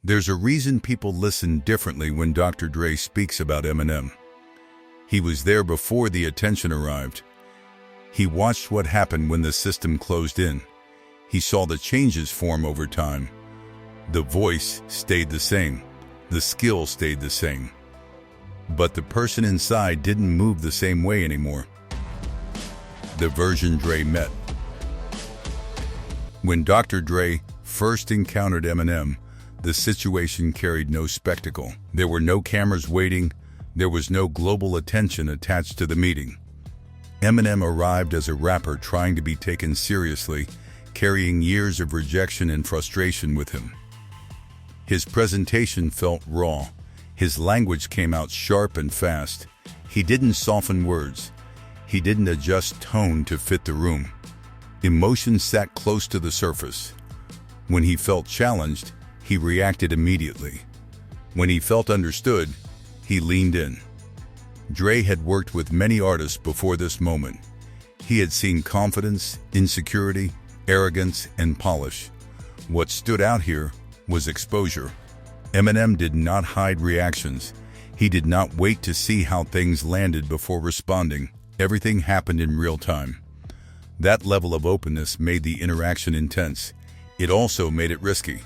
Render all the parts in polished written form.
There's a reason people listen differently when Dr. Dre speaks about Eminem. He was there before the attention arrived. He watched what happened when the system closed in. He saw the changes form over time. The voice stayed the same. The skill stayed the same. But the person inside didn't move the same way anymore. The version Dre met. When Dr. Dre first encountered Eminem, the situation carried no spectacle. There were no cameras waiting. There was no global attention attached to the meeting. Eminem arrived as a rapper trying to be taken seriously, carrying years of rejection and frustration with him. His presentation felt raw. His language came out sharp and fast. He didn't soften words. He didn't adjust tone to fit the room. Emotion sat close to the surface. When he felt challenged, he reacted immediately. When he felt understood, he leaned in. Dre had worked with many artists before this moment. He had seen confidence, insecurity, arrogance, and polish. What stood out here was exposure. Eminem did not hide reactions. He did not wait to see how things landed before responding. Everything happened in real time. That level of openness made the interaction intense. It also made it risky.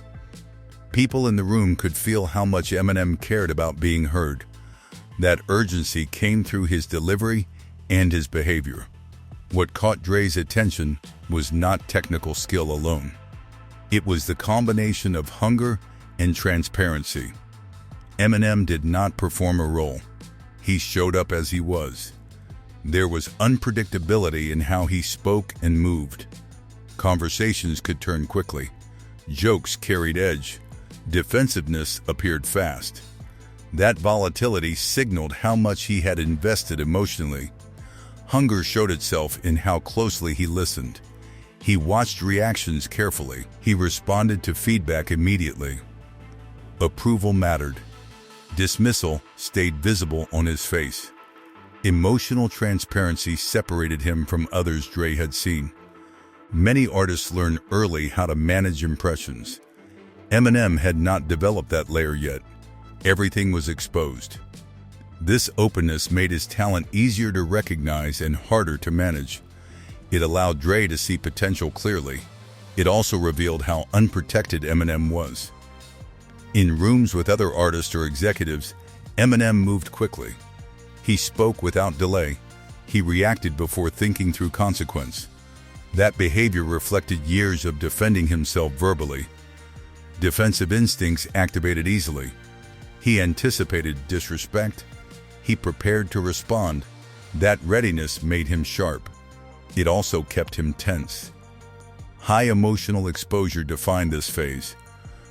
People in the room could feel how much Eminem cared about being heard. That urgency came through his delivery and his behavior. What caught Dre's attention was not technical skill alone. It was the combination of hunger and transparency. Eminem did not perform a role. He showed up as he was. There was unpredictability in how he spoke and moved. Conversations could turn quickly. Jokes carried edge. Defensiveness appeared fast. That volatility signaled how much he had invested emotionally. Hunger showed itself in how closely he listened. He watched reactions carefully. He responded to feedback immediately. Approval mattered. Dismissal stayed visible on his face. Emotional transparency separated him from others Dre had seen. Many artists learn early how to manage impressions. Eminem had not developed that layer yet. Everything was exposed. This openness made his talent easier to recognize and harder to manage. It allowed Dre to see potential clearly. It also revealed how unprotected Eminem was. In rooms with other artists or executives, Eminem moved quickly. He spoke without delay. He reacted before thinking through consequence. That behavior reflected years of defending himself verbally. Defensive instincts activated easily. He anticipated disrespect. He prepared to respond. That readiness made him sharp. It also kept him tense. High emotional exposure defined this phase.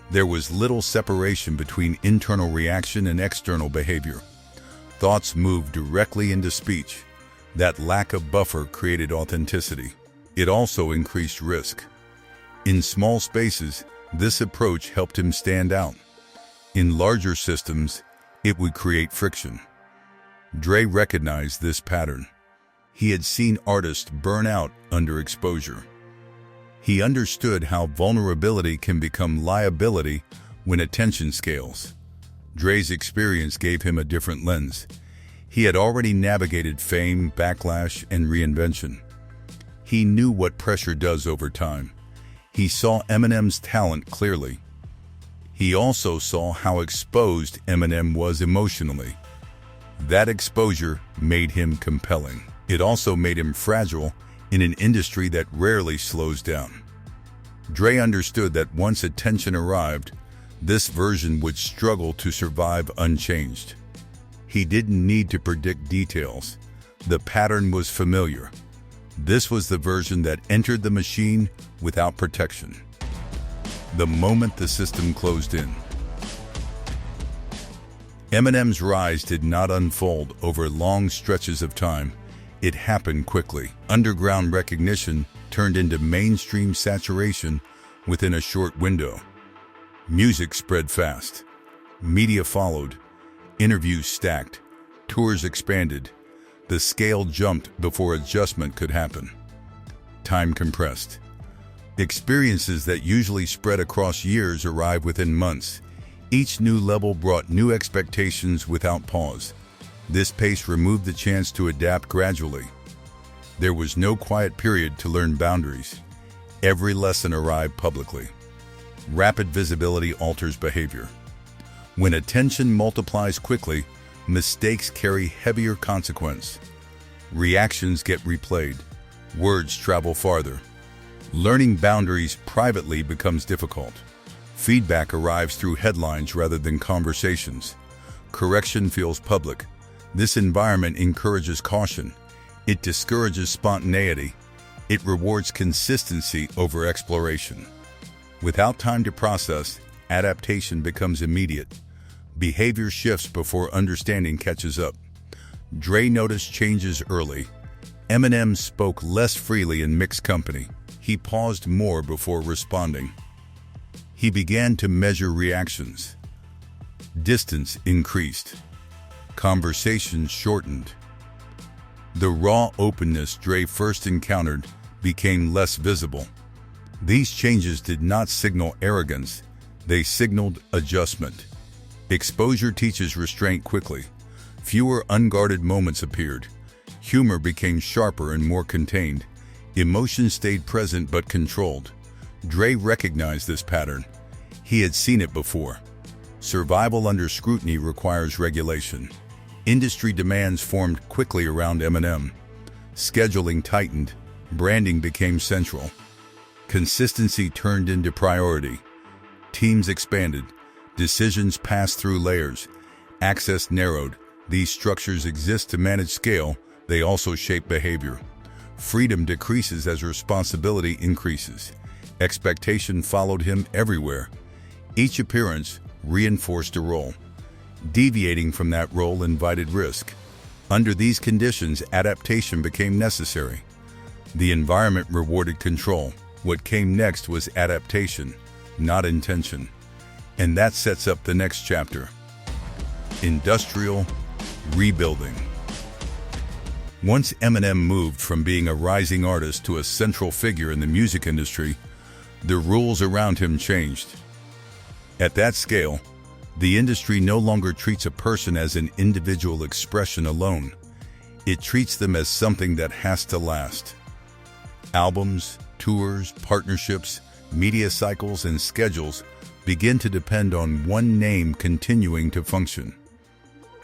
There was little separation between internal reaction and external behavior. Thoughts moved directly into speech. That lack of buffer created authenticity. It also increased risk. In small spaces, this approach helped him stand out. In larger systems, it would create friction. Dre recognized this pattern. He had seen artists burn out under exposure. He understood how vulnerability can become liability when attention scales. Dre's experience gave him a different lens. He had already navigated fame, backlash, and reinvention. He knew what pressure does over time. He saw Eminem's talent clearly. He also saw how exposed Eminem was emotionally. That exposure made him compelling. It also made him fragile in an industry that rarely slows down. Dre understood that once attention arrived, this version would struggle to survive unchanged. He didn't need to predict details. The pattern was familiar. This was the version that entered the machine without protection. The moment the system closed in. Eminem's rise did not unfold over long stretches of time. It happened quickly. Underground recognition turned into mainstream saturation within a short window. Music spread fast. Media followed. Interviews stacked. Tours expanded. The scale jumped before adjustment could happen. Time compressed. Experiences that usually spread across years arrive within months. Each new level brought new expectations without pause. This pace removed the chance to adapt gradually. There was no quiet period to learn boundaries. Every lesson arrived publicly. Rapid visibility alters behavior. When attention multiplies quickly, mistakes carry heavier consequence. Reactions get replayed. Words travel farther. Learning boundaries privately becomes difficult. Feedback arrives through headlines rather than conversations. Correction feels public. This environment encourages caution. It discourages spontaneity. It rewards consistency over exploration. Without time to process, adaptation becomes immediate. Behavior shifts before understanding catches up. Dre noticed changes early. Eminem spoke less freely in mixed company. He paused more before responding. He began to measure reactions. Distance increased. Conversations shortened. The raw openness Dre first encountered became less visible. These changes did not signal arrogance, they signaled adjustment. Exposure teaches restraint quickly. Fewer unguarded moments appeared. Humor became sharper and more contained. Emotion stayed present but controlled. Dre recognized this pattern. He had seen it before. Survival under scrutiny requires regulation. Industry demands formed quickly around Eminem. Scheduling tightened. Branding became central. Consistency turned into priority. Teams expanded. Decisions passed through layers. Access narrowed. These structures exist to manage scale. They also shape behavior. Freedom decreases as responsibility increases. Expectation followed him everywhere. Each appearance reinforced a role. Deviating from that role invited risk. Under these conditions, adaptation became necessary. The environment rewarded control. What came next was adaptation, not intention. And that sets up the next chapter. Industrial rebuilding. Once Eminem moved from being a rising artist to a central figure in the music industry, the rules around him changed. At that scale, the industry no longer treats a person as an individual expression alone. It treats them as something that has to last. Albums, tours, partnerships, media cycles, and schedules begin to depend on one name continuing to function.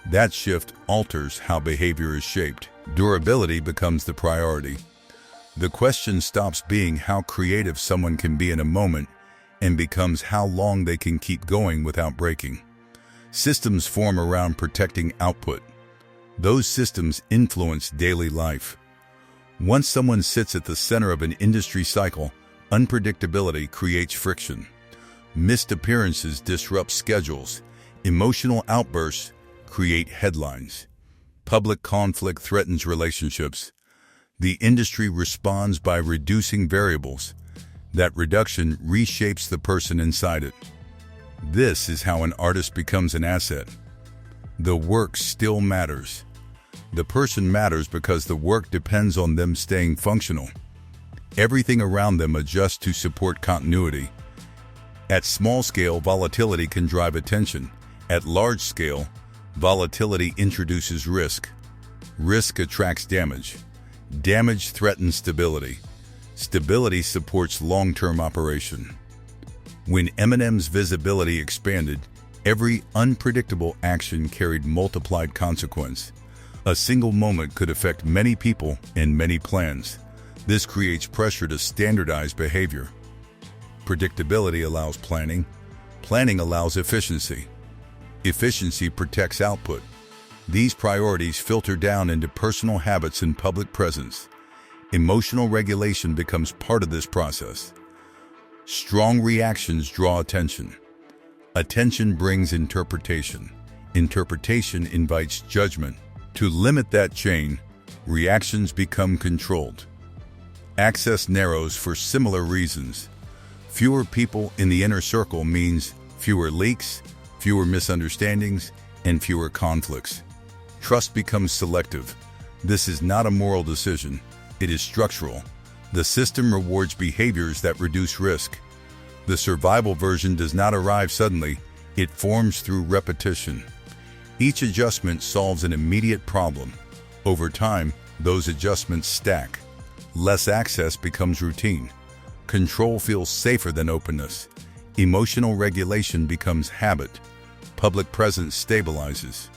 That shift alters how behavior is shaped. Durability becomes the priority. The question stops being how creative someone can be in a moment and becomes how long they can keep going without breaking. Systems form around protecting output. Those systems influence daily life. Once someone sits at the center of an industry cycle, unpredictability creates friction. Missed appearances disrupt schedules. Emotional outbursts create headlines. Public conflict threatens relationships. The industry responds by reducing variables. That reduction reshapes the person inside it. This is how an artist becomes an asset. The work still matters. The person matters because the work depends on them staying functional. Everything around them adjusts to support continuity. At small scale, volatility can drive attention. At large scale, volatility introduces risk. Risk attracts damage. Damage threatens stability. Stability supports long-term operation. When Eminem's visibility expanded, every unpredictable action carried multiplied consequence. A single moment could affect many people and many plans. This creates pressure to standardize behavior. Predictability allows planning. Planning allows efficiency. Efficiency protects output. These priorities filter down into personal habits and public presence. Emotional regulation becomes part of this process. Strong reactions draw attention. Attention brings interpretation. Interpretation invites judgment. To limit that chain, reactions become controlled. Access narrows for similar reasons. Fewer people in the inner circle means fewer leaks, fewer misunderstandings, and fewer conflicts. Trust becomes selective. This is not a moral decision. It is structural. The system rewards behaviors that reduce risk. The survival version does not arrive suddenly. It forms through repetition. Each adjustment solves an immediate problem. Over time, those adjustments stack. Less access becomes routine. Control feels safer than openness. Emotional regulation becomes habit. Public presence stabilizes.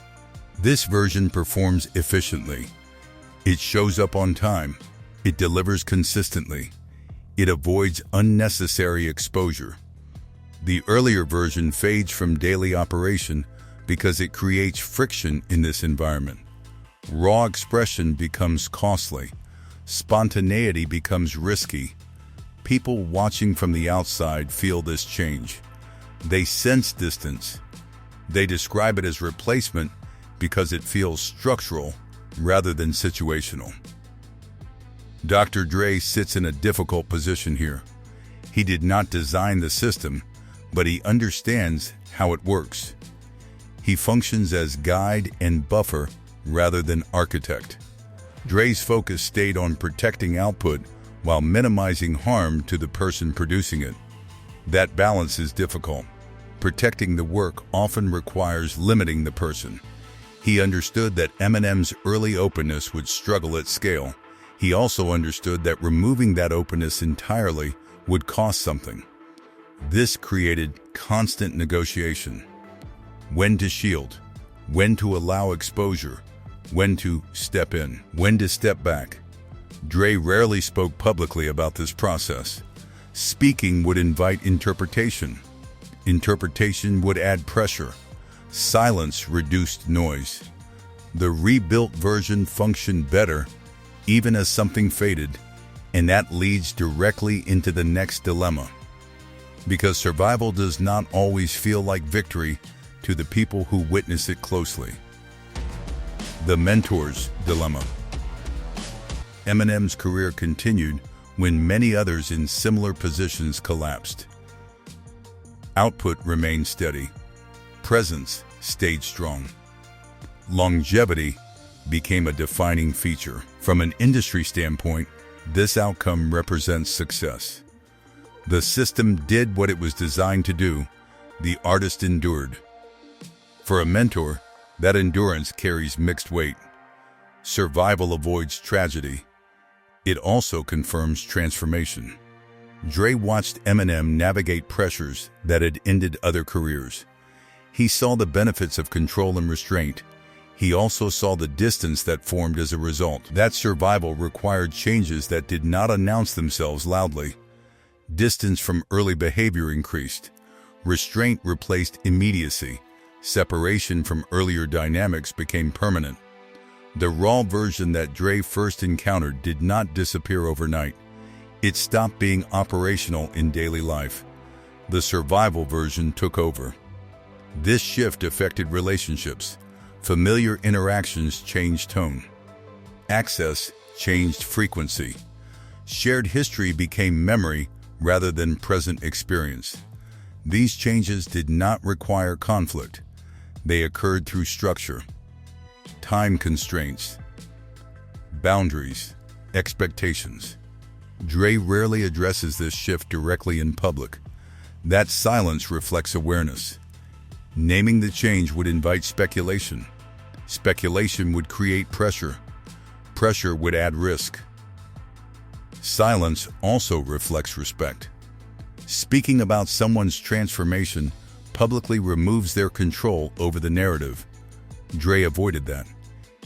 This version performs efficiently. It shows up on time. It delivers consistently. It avoids unnecessary exposure. The earlier version fades from daily operation because it creates friction in this environment. Raw expression becomes costly. Spontaneity becomes risky. People watching from the outside feel this change. They sense distance. They describe it as replacement because it feels structural rather than situational. Dr. Dre sits in a difficult position here. He did not design the system, but he understands how it works. He functions as guide and buffer rather than architect. Dre's focus stayed on protecting output while minimizing harm to the person producing it. That balance is difficult. Protecting the work often requires limiting the person. He understood that Eminem's early openness would struggle at scale. He also understood that removing that openness entirely would cost something. This created constant negotiation. When to shield, when to allow exposure, when to step in, when to step back. Dre rarely spoke publicly about this process. Speaking would invite interpretation. Interpretation would add pressure. Silence reduced noise. The rebuilt version functioned better, even as something faded, and that leads directly into the next dilemma. Because survival does not always feel like victory to the people who witness it closely. The mentor's dilemma. Eminem's career continued when many others in similar positions collapsed. Output remained steady. Presence stayed strong. Longevity became a defining feature. From an industry standpoint, this outcome represents success. The system did what it was designed to do. The artist endured. For a mentor, that endurance carries mixed weight. Survival avoids tragedy. It also confirms transformation. Dre watched Eminem navigate pressures that had ended other careers. He saw the benefits of control and restraint. He also saw the distance that formed as a result. That survival required changes that did not announce themselves loudly. Distance from early behavior increased. Restraint replaced immediacy. Separation from earlier dynamics became permanent. The raw version that Dre first encountered did not disappear overnight. It stopped being operational in daily life. The survival version took over. This shift affected relationships. Familiar interactions changed tone. Access changed frequency. Shared history became memory rather than present experience. These changes did not require conflict. They occurred through structure, time constraints, boundaries, expectations. Dre rarely addresses this shift directly in public. That silence reflects awareness. Naming the change would invite speculation. Speculation would create pressure. Pressure would add risk. Silence also reflects respect. Speaking about someone's transformation publicly removes their control over the narrative. Dre avoided that.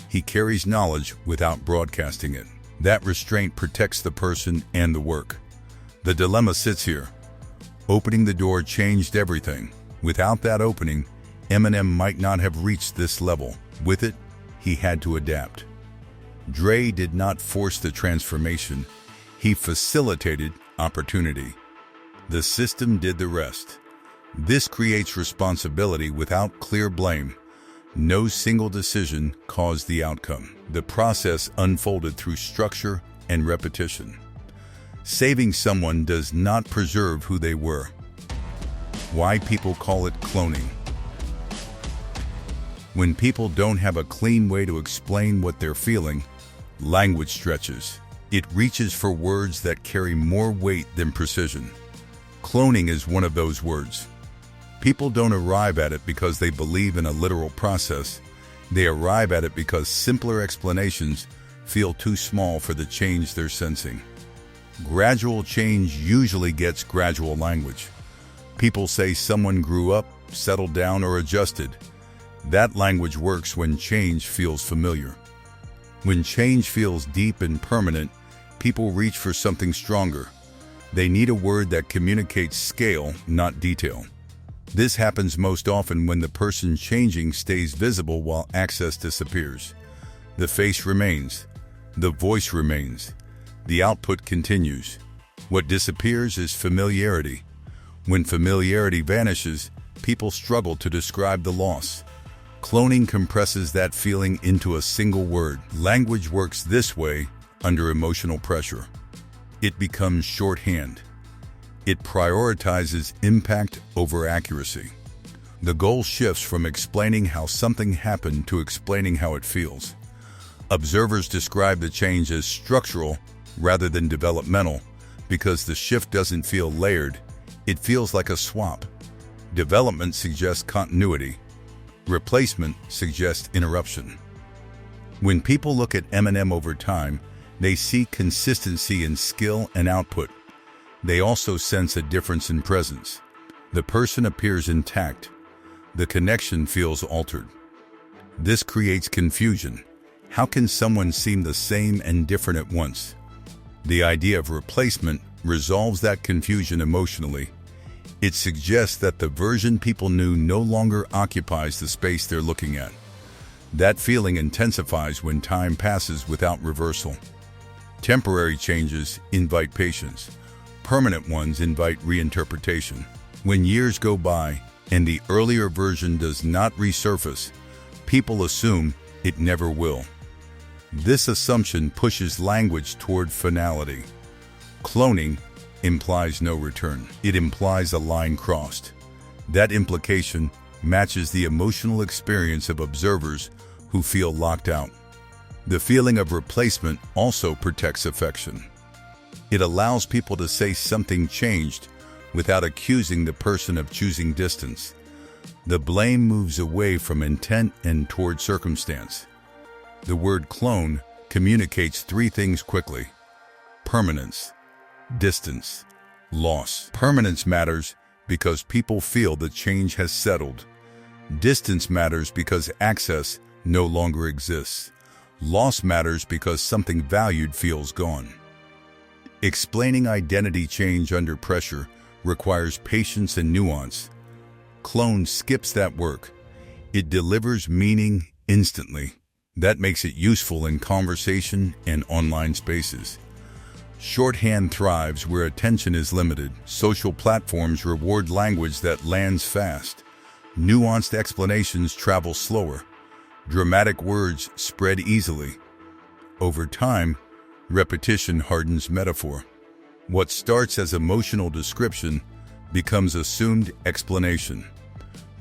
He carries knowledge without broadcasting it. That restraint protects the person and the work. The dilemma sits here. Opening the door changed everything. Without that opening, Eminem might not have reached this level. With it, he had to adapt. Dre did not force the transformation. He facilitated opportunity. The system did the rest. This creates responsibility without clear blame. No single decision caused the outcome. The process unfolded through structure and repetition. Saving someone does not preserve who they were. Why people call it cloning. When people don't have a clean way to explain what they're feeling, language stretches. It reaches for words that carry more weight than precision. Cloning is one of those words. People don't arrive at it because they believe in a literal process. They arrive at it because simpler explanations feel too small for the change they're sensing. Gradual change usually gets gradual language. People say someone grew up, settled down, or adjusted. That language works when change feels familiar. When change feels deep and permanent, people reach for something stronger. They need a word that communicates scale, not detail. This happens most often when the person changing stays visible while access disappears. The face remains. The voice remains. The output continues. What disappears is familiarity. When familiarity vanishes, people struggle to describe the loss. Cloning compresses that feeling into a single word. Language works this way under emotional pressure. It becomes shorthand. It prioritizes impact over accuracy. The goal shifts from explaining how something happened to explaining how it feels. Observers describe the change as structural rather than developmental because the shift doesn't feel layered, it feels like a swap. Development suggests continuity. Replacement suggests interruption. When people look at Eminem over time, they see consistency in skill and output. They also sense a difference in presence. The person appears intact. The connection feels altered. This creates confusion. How can someone seem the same and different at once? The idea of replacement resolves that confusion emotionally. It suggests that the version people knew no longer occupies the space they're looking at. That feeling intensifies when time passes without reversal. Temporary changes invite patience. Permanent ones invite reinterpretation. When years go by and the earlier version does not resurface, people assume it never will. This assumption pushes language toward finality. Cloning implies no return. It implies a line crossed. That implication matches the emotional experience of observers who feel locked out. The feeling of replacement also protects affection. It allows people to say something changed without accusing the person of choosing distance. The blame moves away from intent and toward circumstance. The word clone communicates three things quickly: permanence, distance, loss. Permanence matters because people feel the change has settled. Distance matters because access no longer exists. Loss matters because something valued feels gone. Explaining identity change under pressure requires patience and nuance. Clone skips that work. It delivers meaning instantly. That makes it useful in conversation and online spaces. Shorthand thrives where attention is limited. Social platforms reward language that lands fast. Nuanced explanations travel slower. Dramatic words spread easily. Over time, repetition hardens metaphor. What starts as emotional description becomes assumed explanation.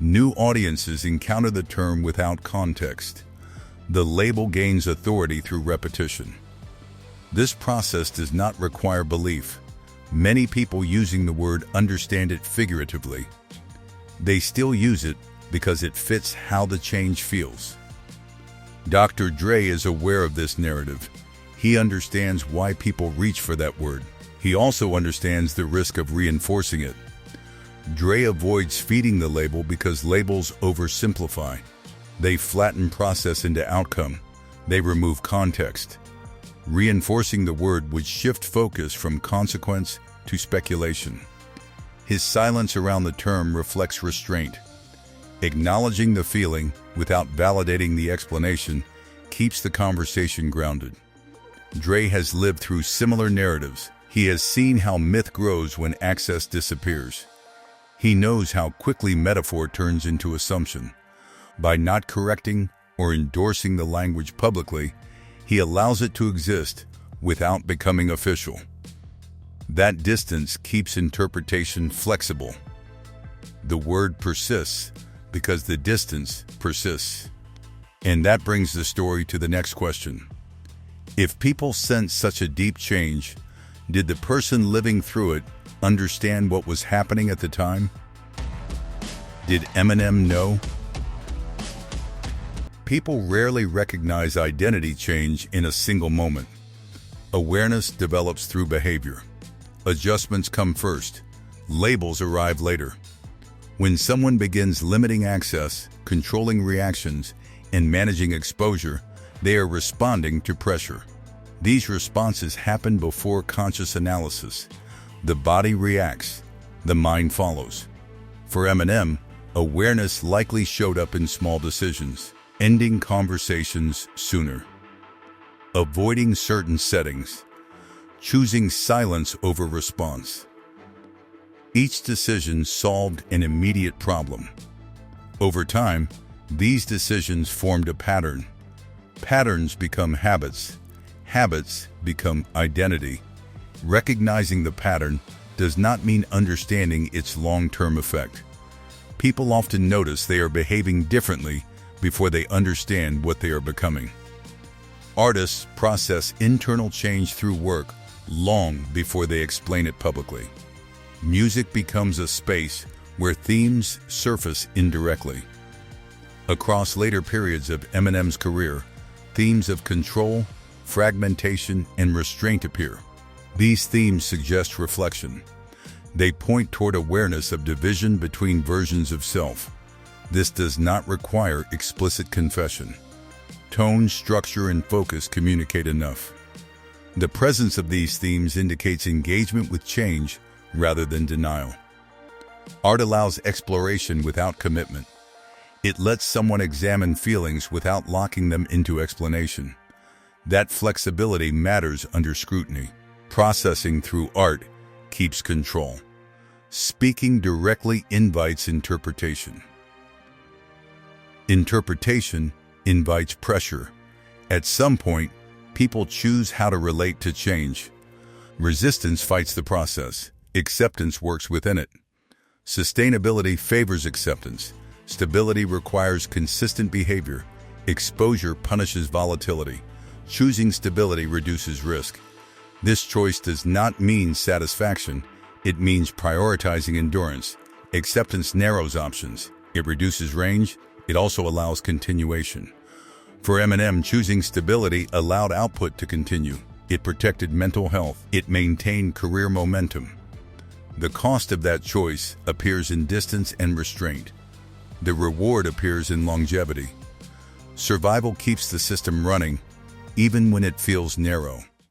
New audiences encounter the term without context. The label gains authority through repetition. This process does not require belief. Many people using the word understand it figuratively. They still use it because it fits how the change feels. Dr. Dre is aware of this narrative. He understands why people reach for that word. He also understands the risk of reinforcing it. Dre avoids feeding the label because labels oversimplify. They flatten process into outcome. They remove context. Reinforcing the word would shift focus from consequence to speculation. His silence around the term reflects restraint. Acknowledging the feeling without validating the explanation keeps the conversation grounded. Dre has lived through similar narratives. He has seen how myth grows when access disappears. He knows how quickly metaphor turns into assumption. By not correcting or endorsing the language publicly, he allows it to exist without becoming official. That distance keeps interpretation flexible. The word persists because the distance persists. And that brings the story to the next question. If people sense such a deep change, did the person living through it understand what was happening at the time? Did Eminem know? People rarely recognize identity change in a single moment. Awareness develops through behavior. Adjustments come first. Labels arrive later. When someone begins limiting access, controlling reactions, and managing exposure, they are responding to pressure. These responses happen before conscious analysis. The body reacts, the mind follows. For Eminem, awareness likely showed up in small decisions, ending conversations sooner, avoiding certain settings, choosing silence over response. Each decision solved an immediate problem. Over time, these decisions formed a pattern. Patterns become habits. Habits become identity. Recognizing the pattern does not mean understanding its long-term effect. People often notice they are behaving differently before they understand what they are becoming. Artists process internal change through work long before they explain it publicly. Music becomes a space where themes surface indirectly. Across later periods of Eminem's career, themes of control, fragmentation, and restraint appear. These themes suggest reflection. They point toward awareness of division between versions of self. This does not require explicit confession. Tone, structure, and focus communicate enough. The presence of these themes indicates engagement with change rather than denial. Art allows exploration without commitment. It lets someone examine feelings without locking them into explanation. That flexibility matters under scrutiny. Processing through art keeps control. Speaking directly invites interpretation. Interpretation invites pressure. At some point, people choose how to relate to change. Resistance fights the process. Acceptance works within it. Sustainability favors acceptance. Stability requires consistent behavior. Exposure punishes volatility. Choosing stability reduces risk. This choice does not mean satisfaction. It means prioritizing endurance. Acceptance narrows options. It reduces range. It also allows continuation. For Eminem, choosing stability allowed output to continue. It protected mental health. It maintained career momentum. The cost of that choice appears in distance and restraint. The reward appears in longevity. Survival keeps the system running, even when it feels narrow.